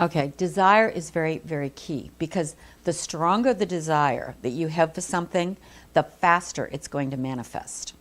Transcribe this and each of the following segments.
Okay, desire is very, very key because the stronger the desire that you have for something, the faster it's going to manifest.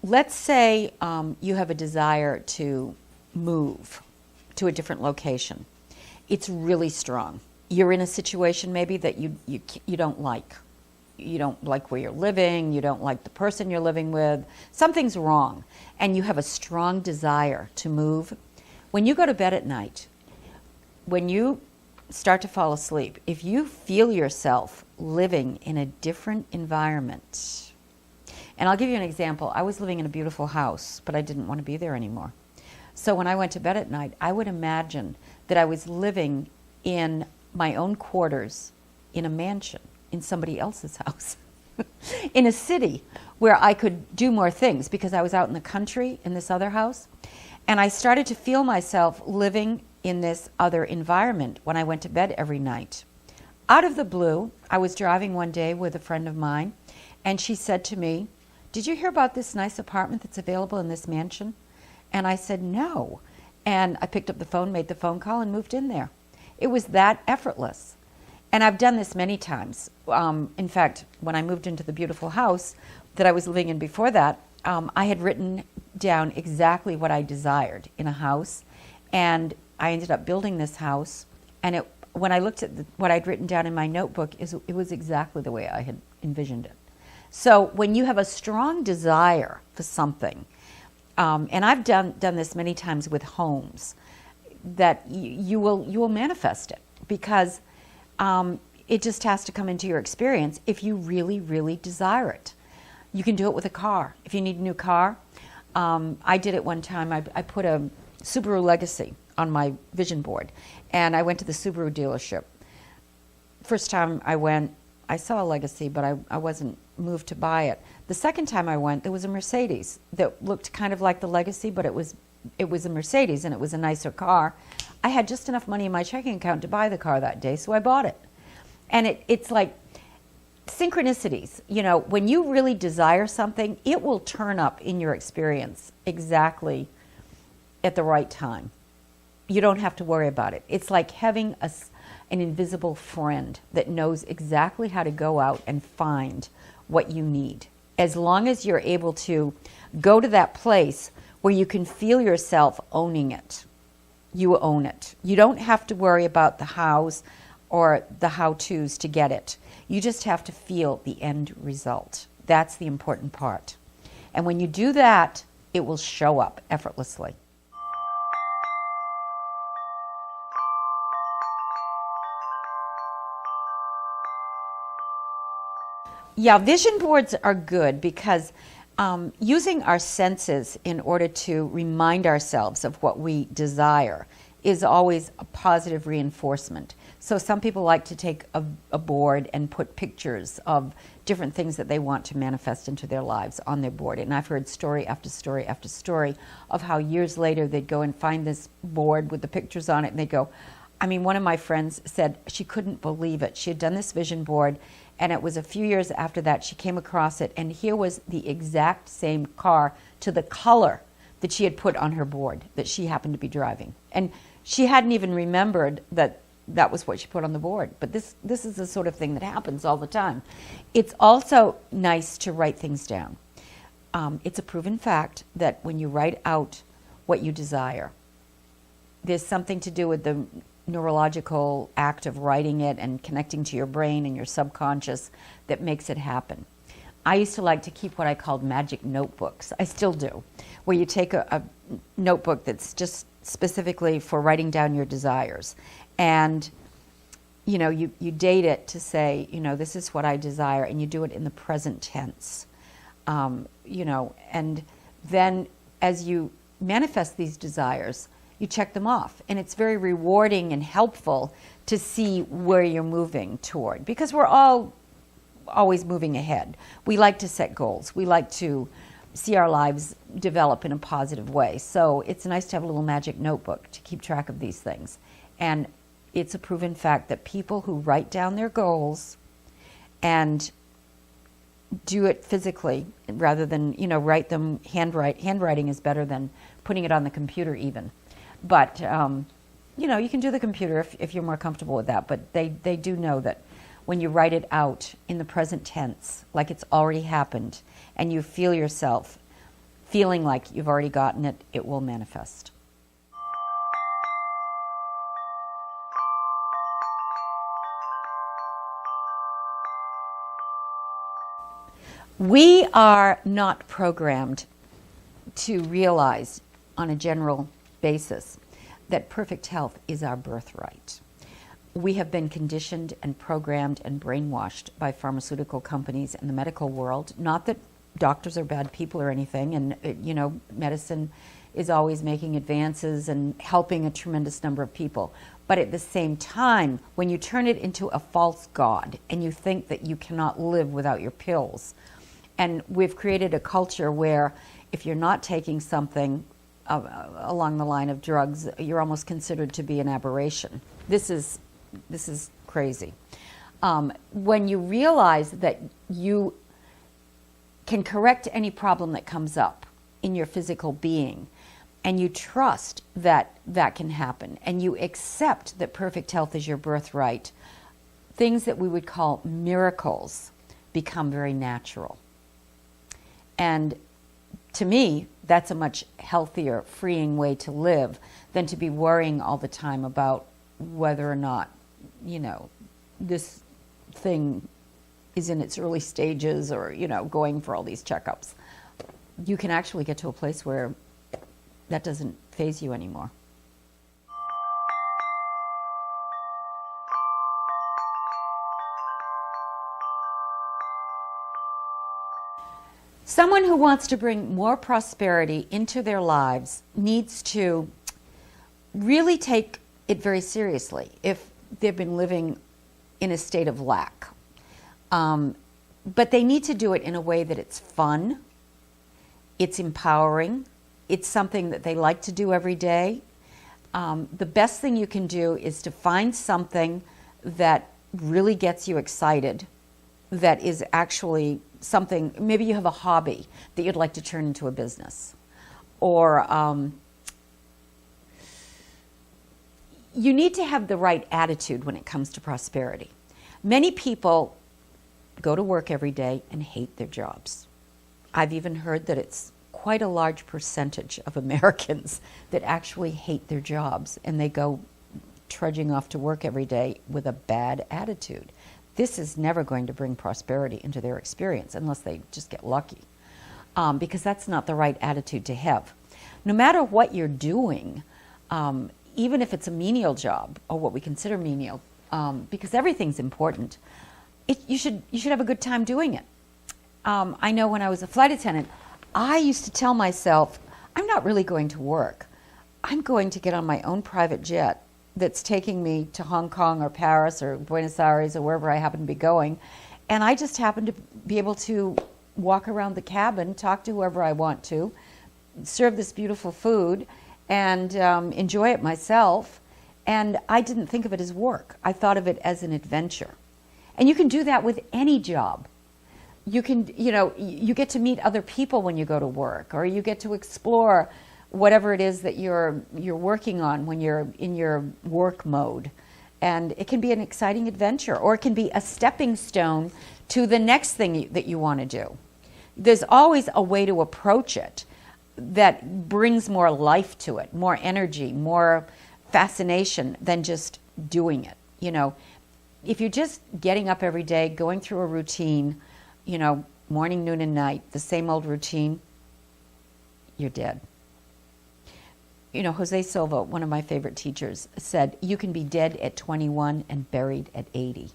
Let's say you have a desire to move to a different location. It's really strong. You're in a situation maybe that you don't like. You don't like where you're living, you don't like the person you're living with, something's wrong, and you have a strong desire to move. When you go to bed at night, when you start to fall asleep, if you feel yourself living in a different environment, and I'll give you an example. I was living in a beautiful house, but I didn't want to be there anymore. So when I went to bed at night, I would imagine that I was living in my own quarters in a mansion, in somebody else's house, in a city where I could do more things because I was out in the country in this other house. And I started to feel myself living in this other environment when I went to bed every night. Out of the blue, I was driving one day with a friend of mine, and she said to me, "Did you hear about this nice apartment that's available in this mansion?" And I said, "No." And I picked up the phone, made the phone call, and moved in there. It was that effortless. And I've done this many times. In fact, when I moved into the beautiful house that I was living in before that, I had written down exactly what I desired in a house. And I ended up building this house. And when I looked at what I'd written down in my notebook, it was exactly the way I had envisioned it. So when you have a strong desire for something, and I've done this many times with homes, that you will manifest it because it just has to come into your experience if you really, really desire it. You can do it with a car. If you need a new car, I did it one time. I put a Subaru Legacy on my vision board, and I went to the Subaru dealership. First time I went, I saw a Legacy, but I wasn't moved to buy it. The second time I went, there was a Mercedes that looked kind of like the Legacy, but it was a Mercedes, and it was a nicer car. I had just enough money in my checking account to buy the car that day, so I bought it. And it's like synchronicities. You know, when you really desire something, it will turn up in your experience exactly at the right time. You don't have to worry about it. It's like having an invisible friend that knows exactly how to go out and find what you need. As long as you're able to go to that place where you can feel yourself owning it, you own it. You don't have to worry about the hows or the how-tos to get it. You just have to feel the end result. That's the important part. And when you do that, it will show up effortlessly. Yeah, vision boards are good because using our senses in order to remind ourselves of what we desire is always a positive reinforcement. So some people like to take a board and put pictures of different things that they want to manifest into their lives on their board. And I've heard story after story after story of how years later they'd go and find this board with the pictures on it, and they go, I mean, one of my friends said she couldn't believe it. She had done this vision board, and it was a few years after that she came across it, and here was the exact same car to the color that she had put on her board that she happened to be driving. And she hadn't even remembered that that was what she put on the board. But this is the sort of thing that happens all the time. It's also nice to write things down. It's a proven fact that when you write out what you desire, there's something to do with the neurological act of writing it and connecting to your brain and your subconscious that makes it happen. I used to like to keep what I called magic notebooks. I still do, where you take a notebook that's just specifically for writing down your desires. And, you know, you date it to say, you know, this is what I desire, and you do it in the present tense. You know, and then as you manifest these desires, you check them off. And it's very rewarding and helpful to see where you're moving toward, because we're all always moving ahead. We like to set goals. We like to see our lives develop in a positive way. So it's nice to have a little magic notebook to keep track of these things. And it's a proven fact that people who write down their goals and do it physically rather than, you know, write them handwriting is better than putting it on the computer even. But you can do the computer if you're more comfortable with that, but they do know that when you write it out in the present tense, like it's already happened, and you feel yourself feeling like you've already gotten it, it will manifest. We are not programmed to realize on a general basis that perfect health is our birthright. We have been conditioned and programmed and brainwashed by pharmaceutical companies and the medical world. Not that doctors are bad people or anything, and medicine is always making advances and helping a tremendous number of people. But at the same time, when you turn it into a false god and you think that you cannot live without your pills, and we've created a culture where if you're not taking something along the line of drugs, you're almost considered to be an aberration. This is crazy. When you realize that you can correct any problem that comes up in your physical being, and you trust that that can happen, and you accept that perfect health is your birthright, things that we would call miracles become very natural. And to me, that's a much healthier, freeing way to live than to be worrying all the time about whether or not, this thing is in its early stages or, going for all these checkups. You can actually get to a place where that doesn't faze you anymore. Someone who wants to bring more prosperity into their lives needs to really take it very seriously if they've been living in a state of lack. But they need to do it in a way that it's fun, it's empowering, it's something that they like to do every day. The best thing you can do is to find something that really gets you excited, that is actually something, maybe you have a hobby that you'd like to turn into a business. Or you need to have the right attitude when it comes to prosperity. Many people go to work every day and hate their jobs. I've even heard that it's quite a large percentage of Americans that actually hate their jobs, and they go trudging off to work every day with a bad attitude. This is never going to bring prosperity into their experience unless they just get lucky, because that's not the right attitude to have. No matter what you're doing, even if it's a menial job, or what we consider menial, because everything's important, you should have a good time doing it. I know when I was a flight attendant, I used to tell myself, I'm not really going to work. I'm going to get on my own private jet that's taking me to Hong Kong or Paris or Buenos Aires or wherever I happen to be going. And I just happen to be able to walk around the cabin, talk to whoever I want to, serve this beautiful food, and enjoy it myself. And I didn't think of it as work. I thought of it as an adventure. And you can do that with any job. You can, you get to meet other people when you go to work, or you get to explore whatever it is that you're working on when you're in your work mode. And it can be an exciting adventure, or it can be a stepping stone to the next thing that you want to do. There's always a way to approach it that brings more life to it, more energy, more fascination than just doing it. If you're just getting up every day, going through a routine, morning, noon, and night, the same old routine, you're dead. Jose Silva, one of my favorite teachers, said, you can be dead at 21 and buried at 80.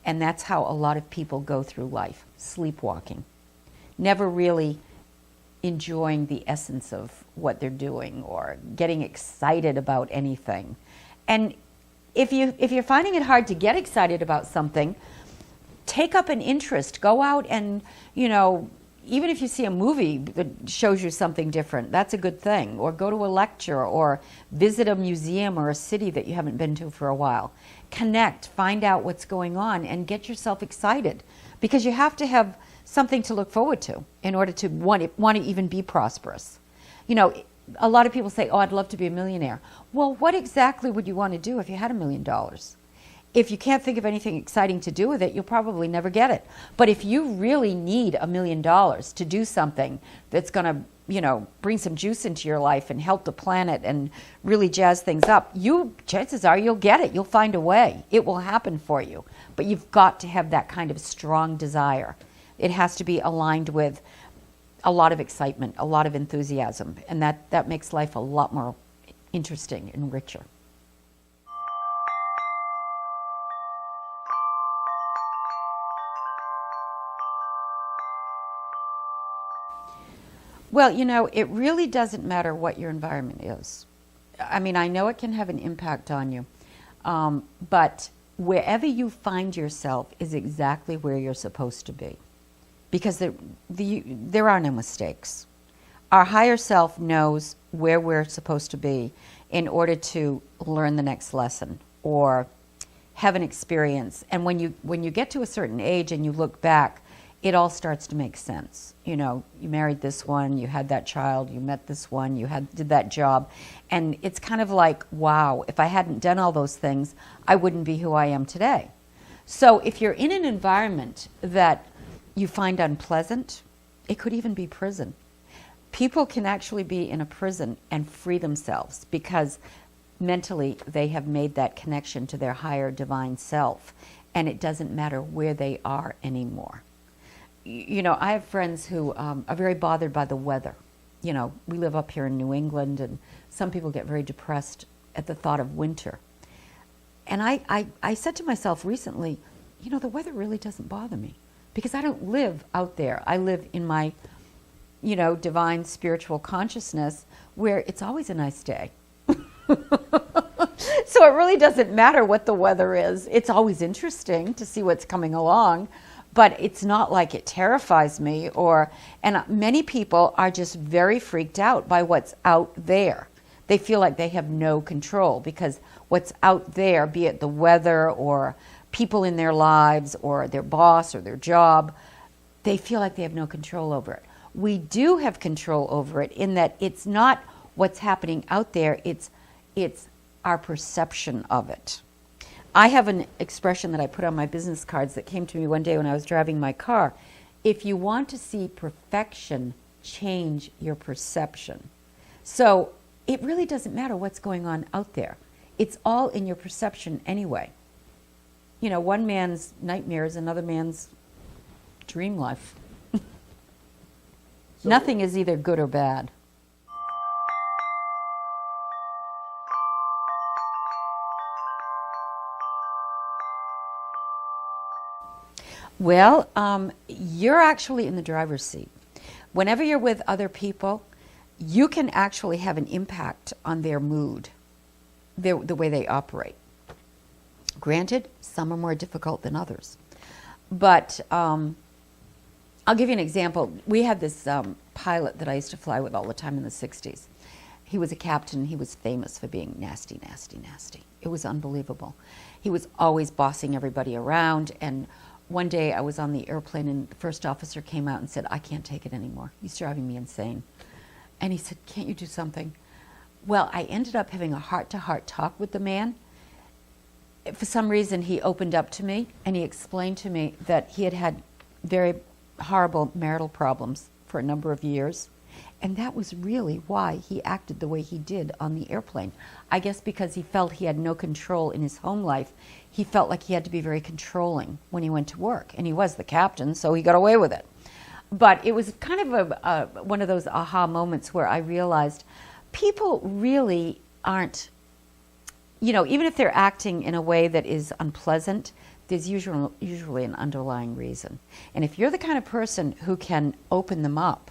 And that's how a lot of people go through life, sleepwalking, never really enjoying the essence of what they're doing or getting excited about anything. And if you're finding it hard to get excited about something, take up an interest. Go out and, even if you see a movie that shows you something different, that's a good thing. Or go to a lecture, or visit a museum or a city that you haven't been to for a while. Connect, find out what's going on, and get yourself excited. Because you have to have something to look forward to in order to want to even be prosperous. a lot of people say, oh, I'd love to be a millionaire. Well, what exactly would you want to do if you had $1 million? If you can't think of anything exciting to do with it, you'll probably never get it. But if you really need $1 million to do something that's going to, bring some juice into your life and help the planet and really jazz things up, chances are you'll get it. You'll find a way. It will happen for you. But you've got to have that kind of strong desire. It has to be aligned with a lot of excitement, a lot of enthusiasm, and that makes life a lot more interesting and richer. Well, it really doesn't matter what your environment is. I mean, I know it can have an impact on you, but wherever you find yourself is exactly where you're supposed to be, because there are no mistakes. Our higher self knows where we're supposed to be in order to learn the next lesson or have an experience. And when you get to a certain age and you look back, it all starts to make sense. You married this one, you had that child, you met this one, did that job. And it's kind of like, wow, if I hadn't done all those things, I wouldn't be who I am today. So if you're in an environment that you find unpleasant, it could even be prison. People can actually be in a prison and free themselves because mentally they have made that connection to their higher divine self, and it doesn't matter where they are anymore. I have friends who are very bothered by the weather. We live up here in New England, and some people get very depressed at the thought of winter. And I said to myself recently, the weather really doesn't bother me because I don't live out there. I live in my, divine spiritual consciousness where it's always a nice day. So it really doesn't matter what the weather is. It's always interesting to see what's coming along. But it's not like it terrifies me, and many people are just very freaked out by what's out there. They feel like they have no control because what's out there, be it the weather or people in their lives or their boss or their job, they feel like they have no control over it. We do have control over it in that it's not what's happening out there, it's our perception of it. I have an expression that I put on my business cards that came to me one day when I was driving my car. If you want to see perfection, change your perception. So it really doesn't matter what's going on out there. It's all in your perception anyway. One man's nightmare is another man's dream life. Nothing is either good or bad. Well, you're actually in the driver's seat. Whenever you're with other people, you can actually have an impact on their mood, the way they operate. Granted, some are more difficult than others. But I'll give you an example. We had this pilot that I used to fly with all the time in the 60s. He was a captain. He was famous for being nasty, nasty, nasty. It was unbelievable. He was always bossing everybody around, and one day I was on the airplane and the first officer came out and said, I can't take it anymore. He's driving me insane. And he said, can't you do something? Well, I ended up having a heart-to-heart talk with the man. For some reason, he opened up to me and he explained to me that he had had very horrible marital problems for a number of years. And that was really why he acted the way he did on the airplane. I guess because he felt he had no control in his home life. He felt like he had to be very controlling when he went to work. And he was the captain, so he got away with it. But it was kind of one of those aha moments where I realized people really aren't, even if they're acting in a way that is unpleasant, there's usually an underlying reason. And if you're the kind of person who can open them up,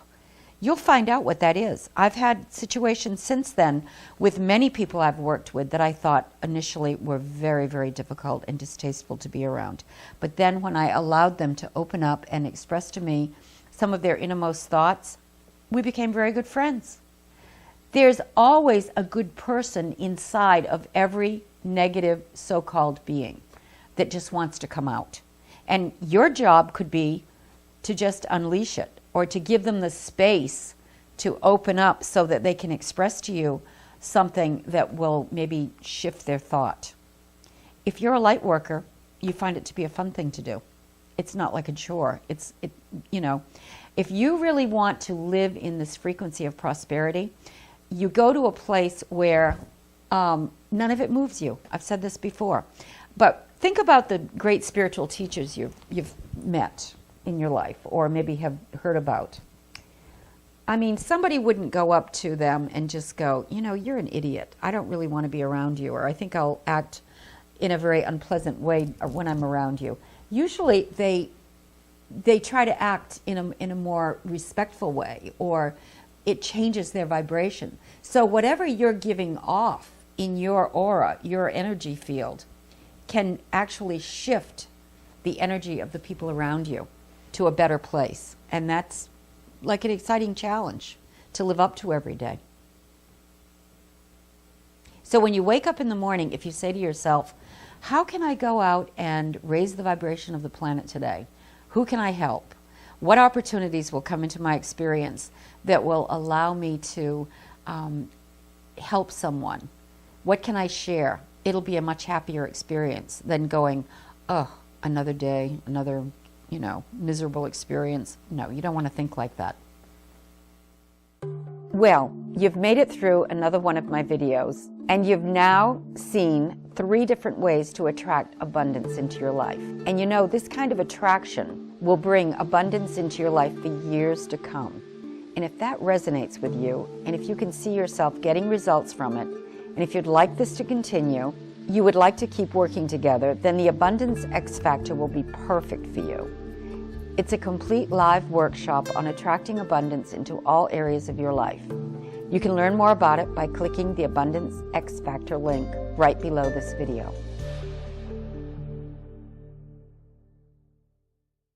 you'll find out what that is. I've had situations since then with many people I've worked with that I thought initially were very, very difficult and distasteful to be around. But then when I allowed them to open up and express to me some of their innermost thoughts, we became very good friends. There's always a good person inside of every negative so-called being that just wants to come out. And your job could be to just unleash it, or to give them the space to open up so that they can express to you something that will maybe shift their thought. If you're a light worker, you find it to be a fun thing to do. It's not like a chore. If you really want to live in this frequency of prosperity, you go to a place where none of it moves you. I've said this before. But think about the great spiritual teachers you've met in your life or maybe have heard about. I mean, somebody wouldn't go up to them and just go, you're an idiot. I don't really want to be around you, or I think I'll act in a very unpleasant way when I'm around you. Usually they try to act in a more respectful way, or it changes their vibration. So whatever you're giving off in your aura, your energy field, can actually shift the energy of the people around you to a better place. And that's like an exciting challenge to live up to every day. So when you wake up in the morning, if you say to yourself, how can I go out and raise the vibration of the planet today? Who can I help? What opportunities will come into my experience that will allow me to help someone? What can I share? It'll be a much happier experience than going, oh, another day, another, miserable experience. No, you don't want to think like that. Well, you've made it through another one of my videos, and you've now seen 3 different ways to attract abundance into your life. And this kind of attraction will bring abundance into your life for years to come. And if that resonates with you, and if you can see yourself getting results from it, and if you'd like this to continue, you would like to keep working together, then the Abundance X Factor will be perfect for you. It's a complete live workshop on attracting abundance into all areas of your life. You can learn more about it by clicking the Abundance X Factor link right below this video.